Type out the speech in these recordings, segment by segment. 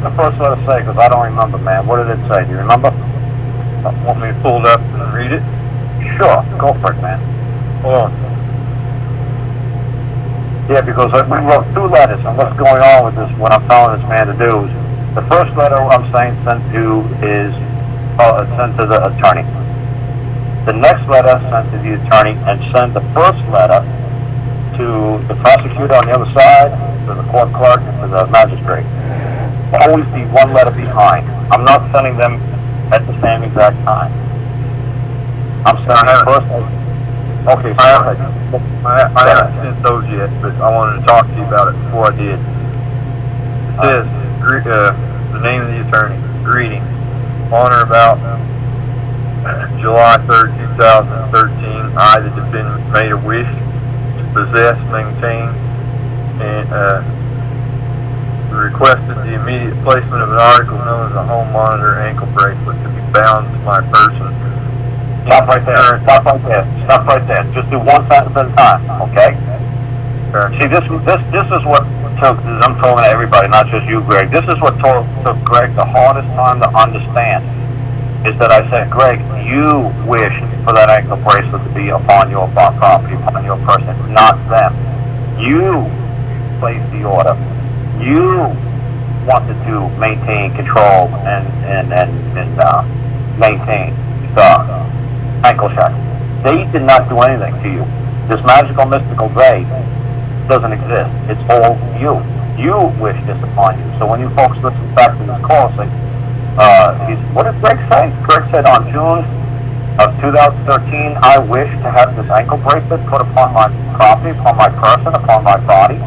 the first letter say? Because I don't remember, man. What did it say? Do you remember? Want me to pull it up and read it? Sure. Go for it, man. Hold on. Yeah, because we wrote 2 letters, and what's going on with this, what I'm telling this man to do is, the first letter I'm saying sent to the attorney. The next letter sent to the attorney, and send the first letter to the prosecutor on the other side, to the court clerk, and to the magistrate. Always be 1 letter behind. I'm not sending them at the same exact time. I'm sending the first letter. Okay, so I haven't sent those yet, but I wanted to talk to you about it before I did. It says, the name of the attorney, greeting, on or about July 3rd, 2013, I, the defendant, made a wish to possess, maintain, and requested the immediate placement of an article known as a home monitor ankle bracelet to be bound to my person. Stop right there. Stop right there. Stop right there. Just do 1 sentence at a time, okay? Sure. See, this is what took, I'm talking to everybody, not just you, Greg. This is what took Greg the hardest time to understand, is that I said, Greg, you wish for that ankle bracelet to be upon your property, upon your person, not them. You placed the order. You wanted to maintain control and maintain the ankle shackle. They did not do anything to you. This magical, mystical they doesn't exist. It's all you. You wish this upon you. So when you folks listen back to this call, say, what did Greg say? Greg said on June of 2013, I wish to have this ankle bracelet put upon my property, upon my person, upon my body.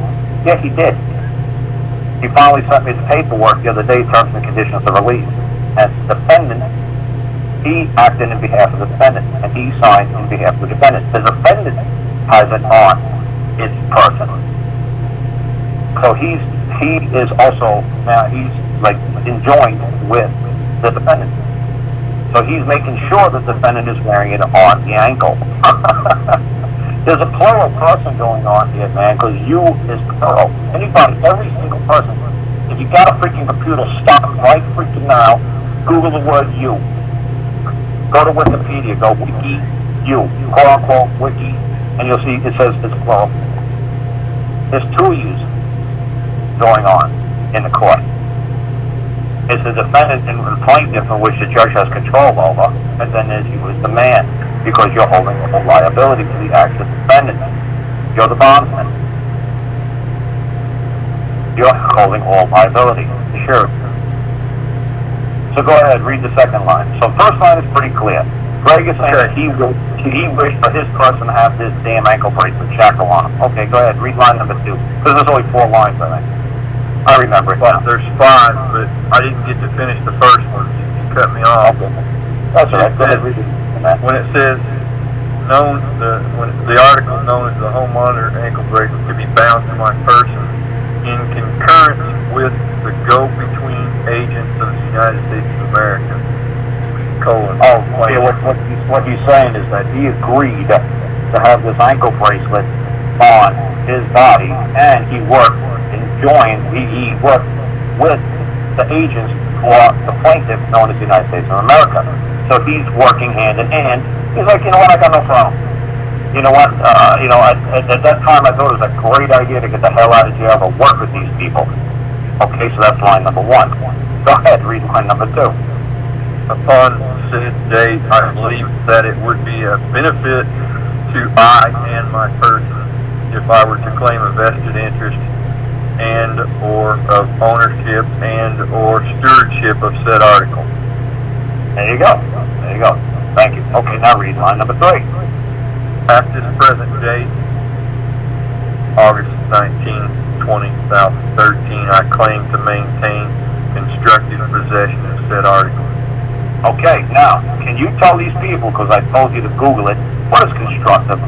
Yeah, he did. He finally sent me the paperwork the other day, terms and conditions of release. As the defendant, he acted in behalf of the defendant, and he signed in behalf of the defendant. The defendant has it on its person. So he is also, now he's like enjoined with the defendant. So he's making sure the defendant is wearing it on the ankle. There's a plural person going on here, man, because you is plural. Anybody, every single person. If you got a freaking computer, stop right freaking now. Google the word you. Go to Wikipedia, go wiki, you, quote unquote, wiki, and you'll see it says it's plural. There's 2 yous going on in the court. It's the defendant and the plaintiff in which the judge has control over, and then there's you as the man, because you're holding the liability for the acts of the defendant. You're the bondsman. You're holding all liability. Sure. So go ahead, read the second line. So first line is pretty clear. Greg is saying that he wished for his person to have this damn ankle bracelet shackle on him. Okay, go ahead, read line number 2. Because there's only 4 lines, I think. I remember it now. There's 5, but I didn't get to finish the first one. You cut me off. Okay. That's all right. Go ahead, read it. When it says, when the article known as the home monitor ankle bracelet to be bound to my person in concurrence with the go-between agents of the United States of America. Yeah, what he's saying is that he agreed to have this ankle bracelet on his body, and he worked he worked with the agents for the plaintiff known as the United States of America. So he's working hand in hand. He's like, you know what, I got no problem. You know what, at that time I thought it was a great idea to get the hell out of jail to work with these people. Okay, so that's line number 1. Go ahead, read line number 2. Upon said date, I believe that it would be a benefit to I and my person if I were to claim a vested interest and or of ownership and or stewardship of said article. There you go. There you go. Thank you. Okay, now read line number 3. At this present date, August 19, 2013, I claim to maintain constructive possession of said article. Okay, now, can you tell these people, because I told you to Google it, what does constructive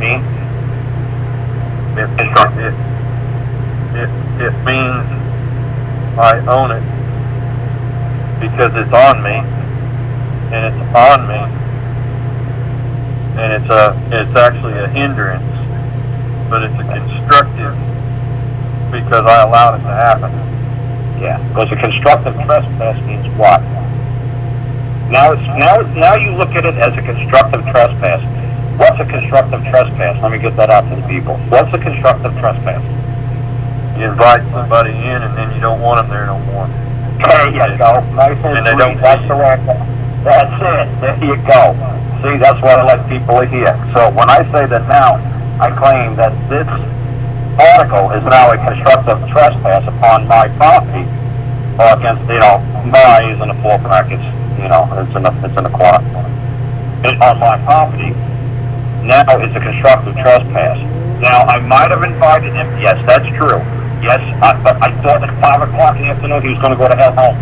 mean? It means I own it because it's on me, and it's on me, and it's actually a hindrance, but it's a constructive because I allowed it to happen. Yeah, because a constructive trespass means what? Now you look at it as a constructive trespass. What's a constructive trespass? Let me get that out to the people. What's a constructive trespass? You invite somebody in and then you don't want them there no more. There you go. Nice and they don't. That's the way. That's it. There you go. See, that's what I like people to hear. So when I say that now, I claim that this article is now a constructive trespass upon my property, or against, my is in the four brackets, it's in the corner. It's on my property. Now it's a constructive trespass. Now, I might have invited him. Yes, that's true. Yes, but I thought at 5 o'clock in the afternoon he was going to go to hell home.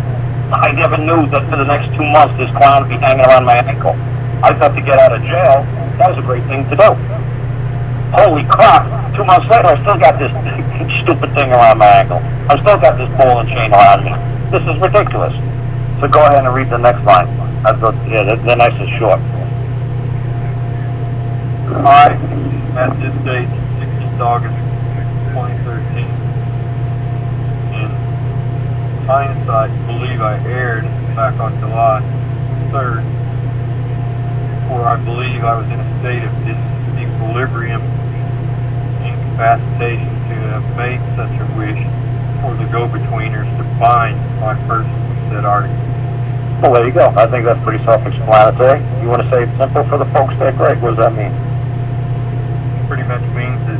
I never knew that for the next 2 months this clown would be hanging around my ankle. I thought to get out of jail, that was a great thing to do. Holy crap, 2 months later I still got this stupid thing around my ankle. I still got this ball and chain around me. This is ridiculous. So go ahead and read the next line. They're nice and short. I, at this date, 16th August 2013, in hindsight, believe I erred back on July 3rd, for I believe I was in a state of disequilibrium, incapacitation to have made such a wish for the go-betweeners to bind my person with said article. Well, there you go. I think that's pretty self-explanatory. You want to say it simple for the folks there, Greg? What does that mean? Pretty much means that,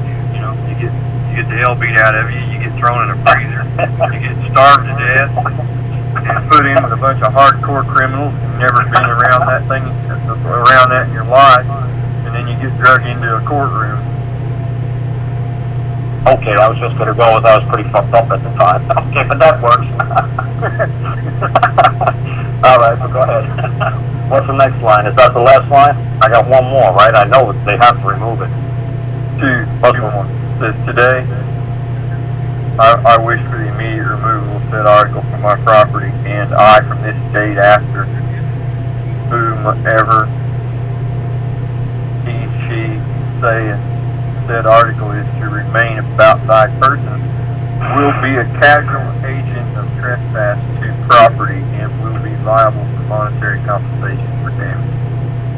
you get the hell beat out of you, you get thrown in a freezer, you get starved to death, and put in with a bunch of hardcore criminals who've never been around that in your life, and then you get dragged into a courtroom. Okay, I was just going to go with I was pretty fucked up at the time. Okay, but that works. All right, so go ahead. What's the next line? Is that the last line? I got one more, right? I know they have to remove it. Two more. Says, today, I wish for the immediate removal of said article from my property, and I, from this date after, whomever he, she, saith, said article is to remain about thy person, will be a casual agent of trespass to property and will be liable for monetary compensation for damage.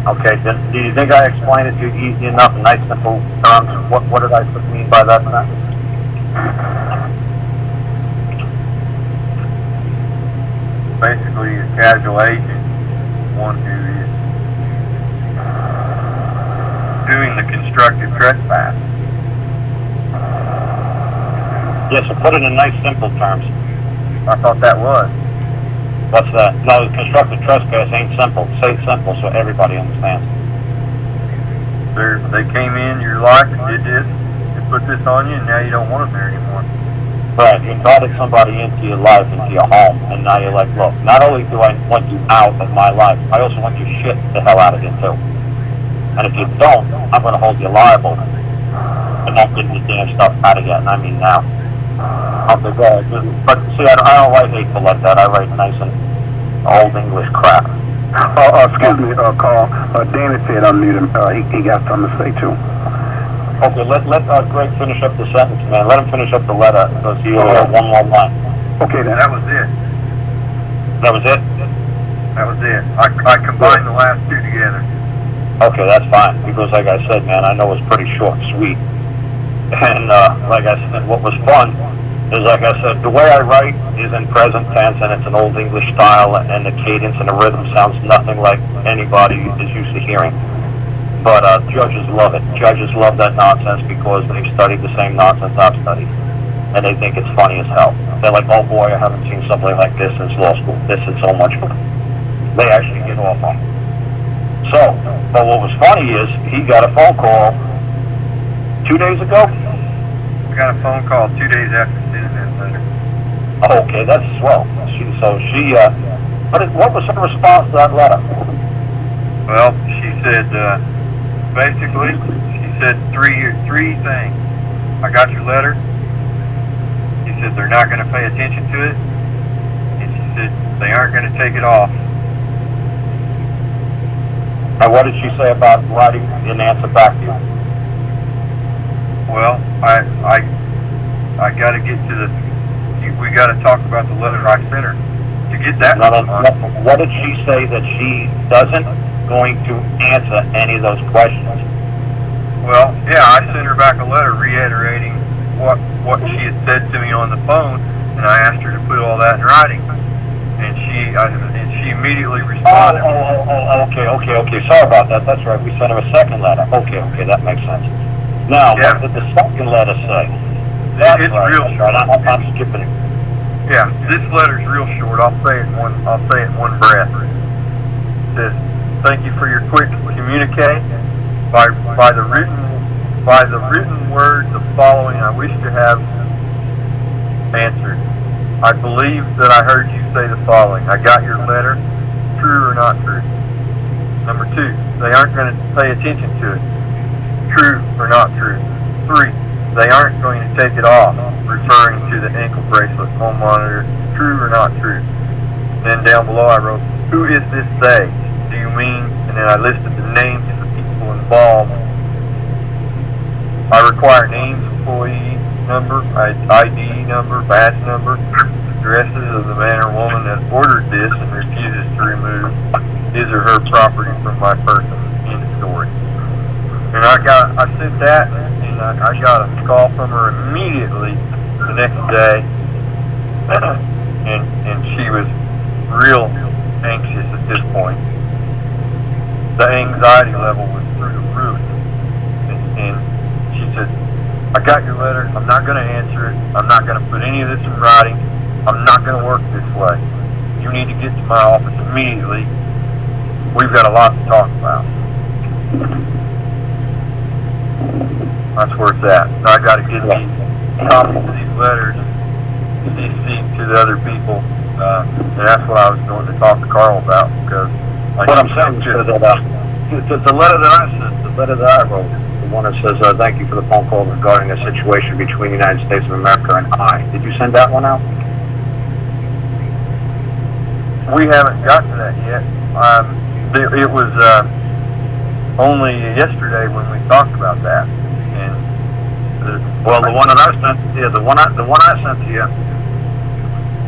Okay, do you think I explained it to you easy enough in nice simple terms? What did I mean by that? Basically, a casual agent, one who is doing the constructive trespass. Yes, so put it in nice simple terms. I thought that was. What's that? No, the constructive trespass ain't simple. Say it simple so everybody understands. They came in your life and did this, and put this on you, and now you don't want them there anymore. Right, you invited somebody into your life, into your home, and now you're like, look, not only do I want you out of my life, I also want you shit the hell out of it too. And if you don't, I'm going to hold you liable for not getting the damn stuff out of you, and I mean now. Okay, go ahead. But see, I don't write hateful like that. I write nice and old English crap. Excuse me, Karl. Danny said unmute him. He got something to say too. Okay, let Greg finish up the sentence, man. Let him finish up the letter, because he only had one more line. Okay, then. That was it. That was it? That was it. I combined the last two together. Okay, that's fine, because like I said, man, I know it's pretty short and sweet. And like I said, what was fun is, like I said, the way I write is in present tense, and it's an old English style, and the cadence and the rhythm sounds nothing like anybody is used to hearing. But judges love it. Judges love that nonsense because they've studied the same nonsense I've studied, and they think it's funny as hell. They're like, oh boy, I haven't seen something like this since law school. This is so much fun. They actually get off on it. So, but what was funny is he got a phone call 2 days ago. I got a phone call 2 days after sending that letter. Oh, okay, that's swell. What was her response to that letter? Well, she said, basically, she said three things. I got your letter. She said they're not going to pay attention to it. And she said they aren't going to take it off. And what did she say about writing an answer back to you? Well, I got to get to the. we got to talk about the letter I sent her to get that. What did she say that she doesn't going to answer any of those questions? Well, yeah, I sent her back a letter reiterating what she had said to me on the phone, and I asked her to put all that in writing. And she immediately responded. Okay. Sorry about that. That's right. We sent her a second letter. Okay, that makes sense. Now, yeah. What did the second letter say? It's real short. I'm skipping it. Yeah, this letter's real short. I'll say it in one breath. It says, "Thank you for your quick communique. By the written words of following, I wish to have answered. I believe that I heard you say the following: I got your letter. True or not true? Number 2, they aren't going to pay attention to it. True or not true? 3, they aren't going to take it off, referring to the ankle bracelet, home monitor. True or not true?" Then down below I wrote, "Who is this they? Do you mean?" And then I listed the names of the people involved. I require names, employee number, ID number, badge number, addresses of the man or woman that ordered this and refuses to remove his or her property from my person. End of story. And I sent that, and I got a call from her immediately the next day, and she was real anxious at this point. The anxiety level was through the roof, and she said, "I got your letter. I'm not going to answer it. I'm not going to put any of this in writing. I'm not going to work this way. You need to get to my office immediately. We've got a lot to talk about." That's where it's at. I got to get these copies of these letters, CC to the other people, and that's what I was going to talk to Karl about, because what I'm saying is that the letter that I wrote, the one that says, "Thank you for the phone call regarding the situation between the United States of America and I." Did you send that one out? We haven't gotten to that yet. It was only yesterday when we talked about that. And the one that I sent, the one I sent to you.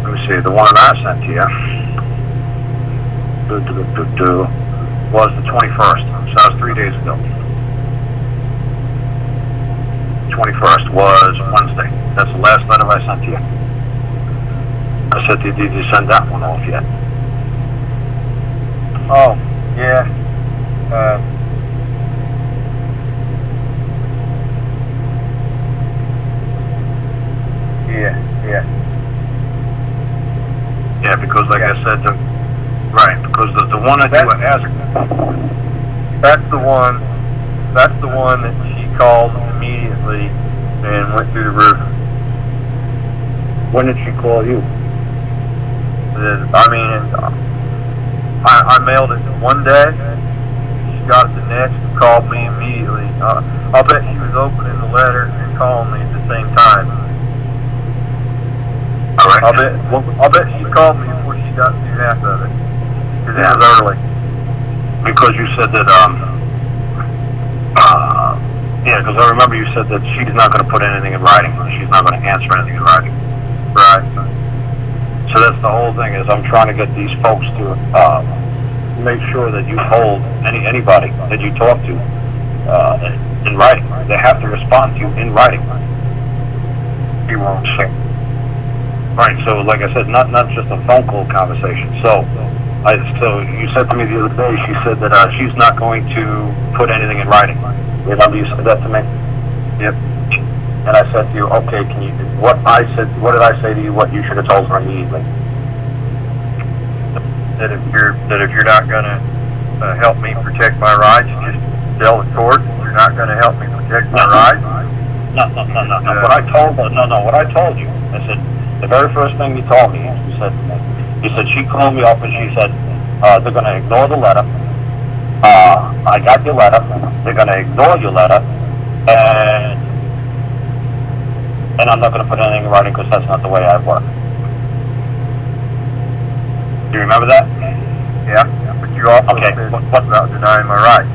Let me see. The one that I sent to you was the 21st. So that was 3 days ago. 21st was Wednesday. That's the last letter I sent to you. I said, did you send that one off yet? Oh, yeah. Yeah, because like I said, because the one that you were asking. That's the one that she called immediately and went through the roof. When did she call you? I mailed it one day. She got it the next and called me immediately. I'll bet she was opening the letter and calling me at the same time. All right. I'll bet she called me before she got through half of it, because it was early. Because you said that, because I remember you said that she's not going to put anything in writing. She's not going to answer anything in writing. Right. So that's the whole thing, is I'm trying to get these folks to make sure that you hold anybody that you talk to in writing. They have to respond to you in writing. He won't. Right, so like I said, not just a phone call conversation. So you said to me the other day, she said that she's not going to put anything in writing. Remember you said that to me? Yep. And I said to you, okay, what did I say to you, what you should have told her immediately? That if you're not going to help me protect my rights, just tell the court you're not going to help me protect my rights. No. What I told you, I said, the very first thing you told me, you said she called me up and she said, they're going to ignore the letter. I got your letter. They're going to ignore your letter, and I'm not going to put anything in writing because that's not the way I work. Do you remember that? Yeah, but you also said about denying my rights.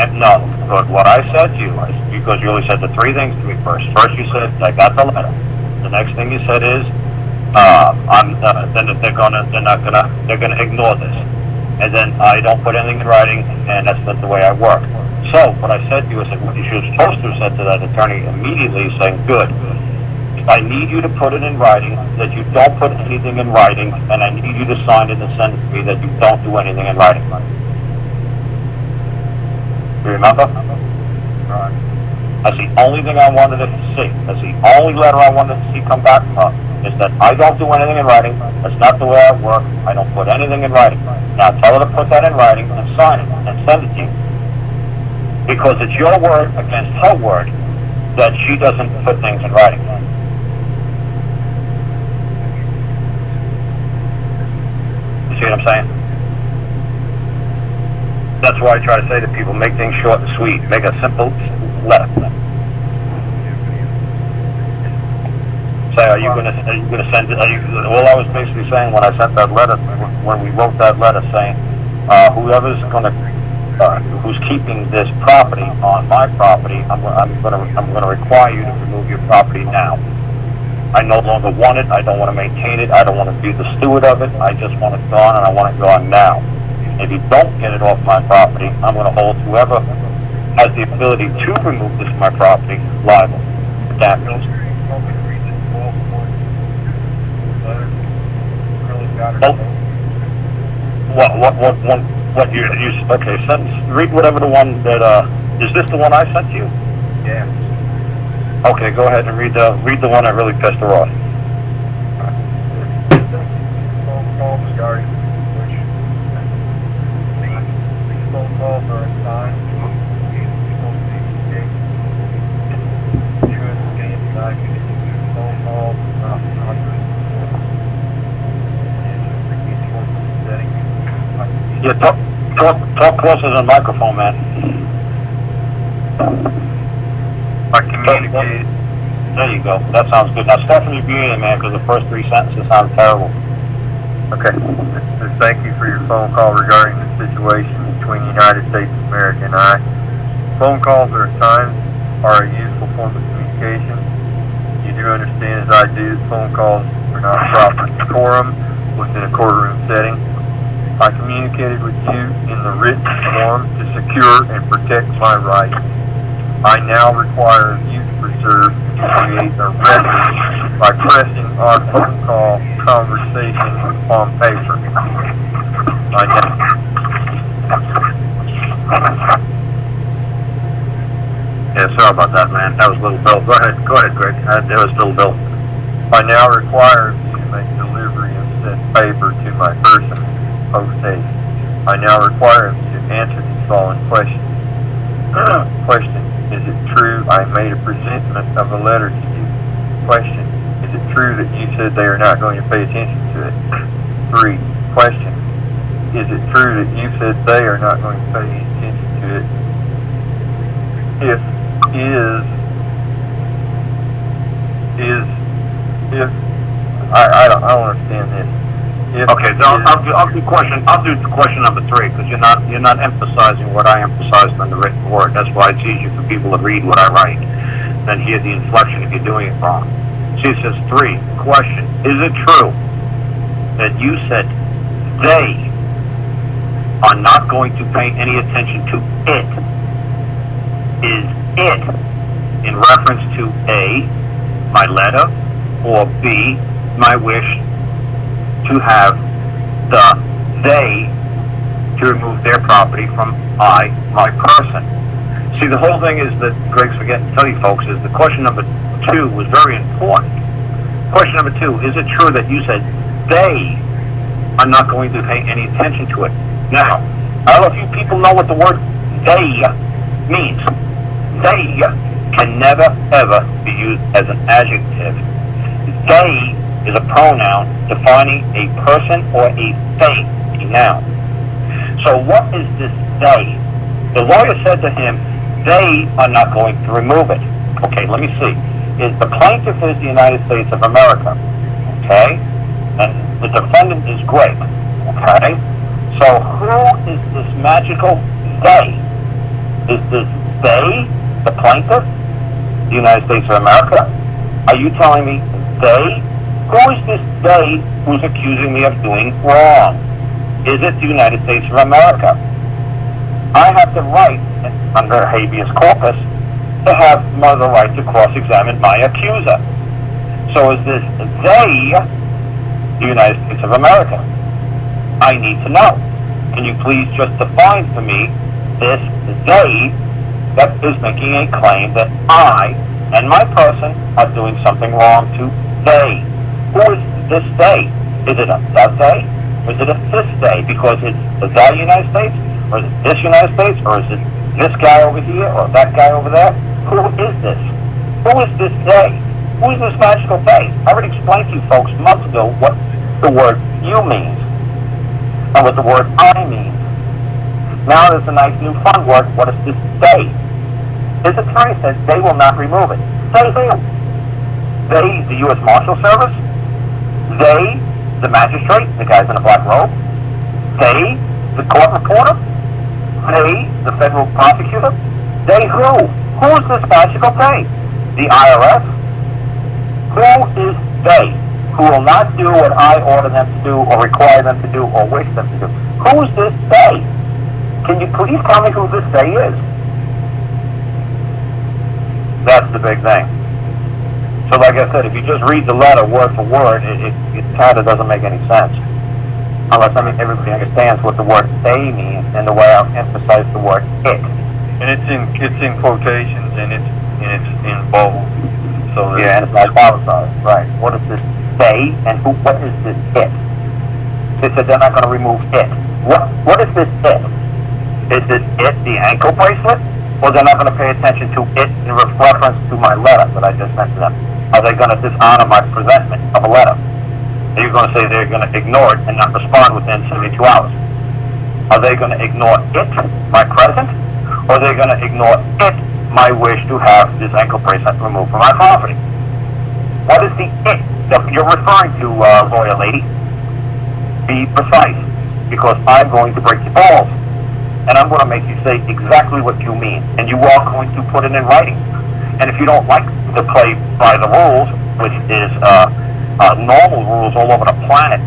And no, but what I said to you was, because you only said the three things to me first. First you said, I got the letter. The next thing you said is, they're gonna ignore this. And then I don't put anything in writing, and that's not the way I work. So, what I said to you, I said, what you should supposed to have said to that attorney immediately is saying, good, I need you to put it in writing, that you don't put anything in writing, and I need you to sign it and send it to me that you don't do anything in writing. You remember? Right. That's the only thing I wanted to see. That's the only letter I wanted to see come back from her, is that I don't do anything in writing. That's not the way I work. I don't put anything in writing. Now tell her to put that in writing and sign it and send it to you. Because it's your word against her word that she doesn't put things in writing. You see what I'm saying? That's why I try to say to people, make things short and sweet. Make a simple letter. Say, are you gonna send it? Well, I was basically saying when I sent that letter, when we wrote that letter, saying whoever's who's keeping this property on my property, I'm gonna require you to remove your property now. I no longer want it. I don't want to maintain it. I don't want to be the steward of it. I just want it gone, and I want it gone now. If you don't get it off my property, I'm going to hold whoever has the ability to remove this from my property liable for damages. What you okay, read whatever the one that, is this the one I sent you? Yeah. Okay, go ahead and read the one that really pissed her off. Phone call regarding which these phone calls are assigned to phone calls Yeah, talk closer to the microphone, man. I communicated. There you go. That sounds good. Now, Stephanie, read it, man, because the first three sentences sound terrible. Okay. Thank you for your phone call regarding the situation between the United States of America and I. Phone calls are at times a useful form of communication. You do understand, as I do, that phone calls are not proper decorum within a courtroom setting. I communicated with you in the written form to secure and protect my rights. I now require you to preserve and create a record by pressing our phone call conversation on paper. Yeah, sorry about that, man. That was Little Bill. Go ahead, Greg. That was Little Bill. I now require you to make delivery of said paper to my person post haste. I now require you to answer these following questions. Question. Is it true I made a presentment of a letter to you? Question. Is it true that you said they are not going to pay attention to it? 3. Question. Is it true that you said they are not going to pay attention to it? If I don't understand this. Okay, I'll do question number 3, because you're not emphasizing what I emphasized on the written word. That's why it's easier for people to read what I write than hear the inflection if you're doing it wrong. See, it says 3. Question. Is it true that you said they are not going to pay any attention to it? Is it in reference to A, my letter, or B, my wish to have they to remove their property from my person? See, the whole thing is that Greg's forgetting to tell you folks is the question number 2 was very important. Question number 2, is it true that you said they are not going to pay any attention to it? Now, I don't know if you people know what the word they means. They can never, ever be used as an adjective. They is a pronoun defining a person or a thing, a noun. So what is this they? The lawyer said to him, they are not going to remove it. Okay, let me see. The plaintiff is the United States of America, okay? And the defendant is Greg, okay? So who is this magical they? Is this they, the plaintiff, the United States of America? Are you telling me they Who is this they who's accusing me of doing wrong? Is it the United States of America? I have the right, under habeas corpus, to have the right to cross-examine my accuser. So is this they the United States of America? I need to know. Can you please just define for me this they that is making a claim that I and my person are doing something wrong to they? Who is this they? Is it a the they? Or is it a this they? Because it's the United States? Or is it this United States? Or is it this guy over here? Or that guy over there? Who is this? Who is this they? Who is this magical they? I already explained to you folks months ago what the word you means and what the word I means. Now there's a nice new fun word. What is this they? His attorney says they will not remove it. They who? They, the U.S. Marshal Service? They, the magistrate, the guys in a black robe? They, the court reporter? They, the federal prosecutor? They who? Who is this magical they? The IRS? Who is they who will not do what I order them to do or require them to do or wish them to do? Who is this they? Can you please tell me who this they is? That's the big thing. So like I said, if you just read the letter word for word, it kind of doesn't make any sense. Unless, everybody understands what the word they means and the way I've emphasized the word it. And it's in quotations and it's in bold. So yeah, and it's italicized. Right. What is this they and what is this it? They said they're not going to remove it. What is this it? Is this it the ankle bracelet? Or they're not going to pay attention to it in reference to my letter that I just sent to them? Are they going to dishonor my presentment of a letter? Are you going to say they're going to ignore it and not respond within 72 hours? Are they going to ignore it, my present? Or are they going to ignore it, my wish to have this ankle bracelet removed from my property? What is the it that you're referring to, lawyer lady? Be precise, because I'm going to break your balls. And I'm going to make you say exactly what you mean. And you are going to put it in writing. And if you don't like to play by the rules, which is normal rules all over the planet,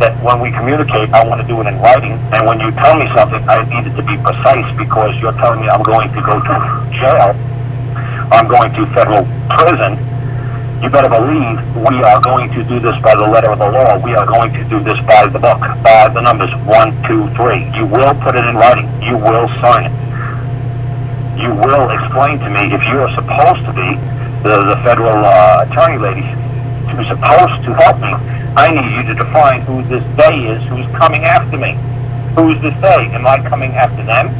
that when we communicate, I want to do it in writing. And when you tell me something, I need it to be precise because you're telling me I'm going to go to jail, I'm going to federal prison. You better believe we are going to do this by the letter of the law. We are going to do this by the book, by the numbers 1, 2, 3. You will put it in writing. You will sign it. You will explain to me if you're supposed to be the federal attorney lady who's supposed to help me. I need you to define who this they is who's coming after me. Who is this they? Am I coming after them?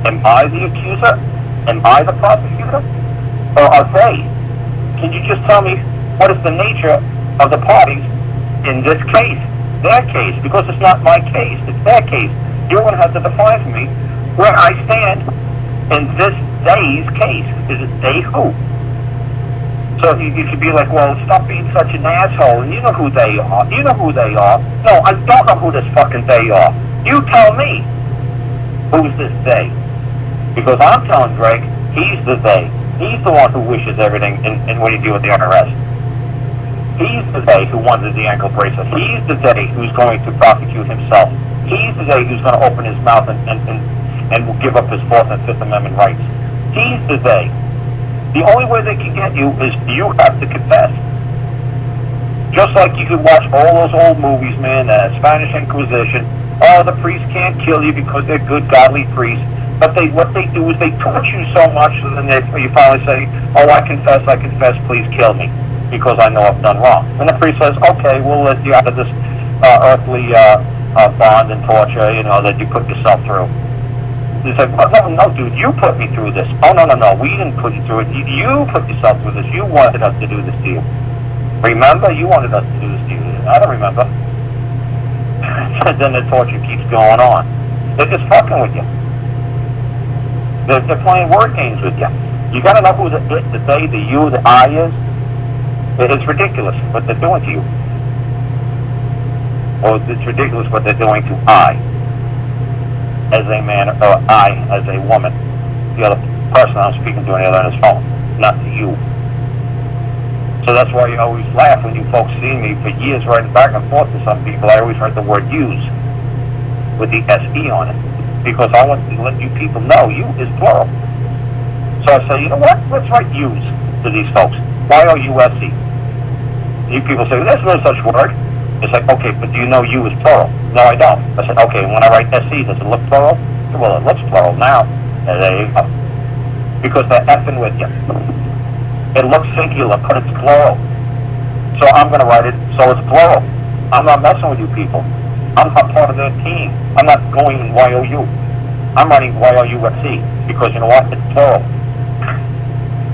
Am I the accuser? Am I the prosecutor? Or are they? Can you just tell me what is the nature of the parties in this case? Their case, because it's not my case, it's their case. You're going to have to define for me where I stand in this they's case. Is it they who? So you should be like, well, stop being such an asshole, and you know who they are. You know who they are. No, I don't know who this fucking they are. You tell me who's this they. Because I'm telling Greg, he's the they. He's the one who wishes everything in what you do with the IRS. He's the they who wanted the ankle bracelet. He's the they who's going to prosecute himself. He's the they who's going to open his mouth and will give up his Fourth and Fifth Amendment rights. He's the they. The only way they can get you is you have to confess. Just like you could watch all those old movies, man, Spanish Inquisition. Oh, the priests can't kill you because they're good, godly priests. But what they do is they torture you so much that you finally say, oh, I confess, please kill me, because I know I've done wrong. And the priest says, okay, we'll let you out of this earthly bond and torture, that you put yourself through. They say, no, dude, you put me through this. Oh, no, we didn't put you through it. You put yourself through this. You wanted us to do this to you. Remember? You wanted us to do this to you. I don't remember. Then the torture keeps going on. They're just fucking with you. They're playing word games with you. You got to know who the it, the they, the you, the I is. It's ridiculous what they're doing to you. Or it's ridiculous what they're doing to I, as a man, or I, as a woman. The other person I'm speaking to on the other end of his phone, not to you. So that's why you always laugh when you folks see me for years writing back and forth to some people. I always write the word use with the SE on it because I want to let you people know you is plural. So I say, you know what? Let's write use to these folks. Y-O-U-S-E. You people say, there's no such word. It's like, okay, but do you know you is plural? No, I don't. I said, okay, when I write SE, does it look plural? Well, it looks plural now. And there you go. Because they're effing with you. It looks singular, but it's plural. So I'm going to write it so it's plural. I'm not messing with you people. I'm not part of their team. I'm not going in Y-O-U. I'm writing Y-O-U-S-E because you know what? It's plural.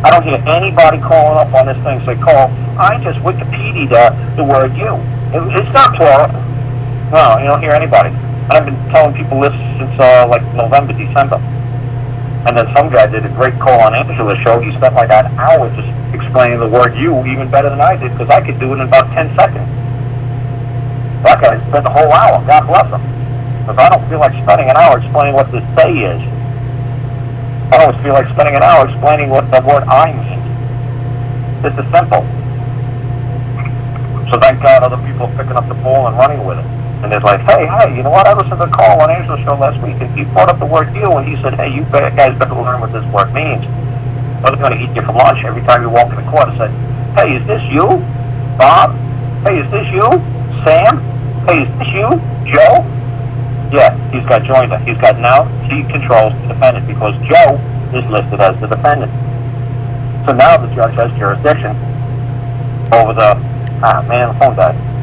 I don't hear anybody calling up on this thing say, Karl, I just Wikipedia'd the word you. It's not plural. No, you don't hear anybody. I've been telling people this since like November, December. And then some guy did a great call on Angela's show. He spent like an hour just explaining the word you even better than I did because I could do it in about 10 seconds. That guy spent the whole hour. God bless him. Because I don't feel like spending an hour explaining what this day is. I always feel like spending an hour explaining what the word I means. This is simple. So thank God other people are picking up the ball and running with it. And it's like, hey, you know what? I listened to the Karl on Angela's show last week, and he brought up the word you, and he said, hey, you guys better learn what this word means. Or they're going to eat you for lunch every time you walk in the court and say, hey, is this you, Bob? Hey, is this you, Sam? Hey, is this you, Joe? Yeah, he's got joinder. He's got now, he controls the defendant because Joe is listed as the defendant. So now the judge has jurisdiction over the, the phone died.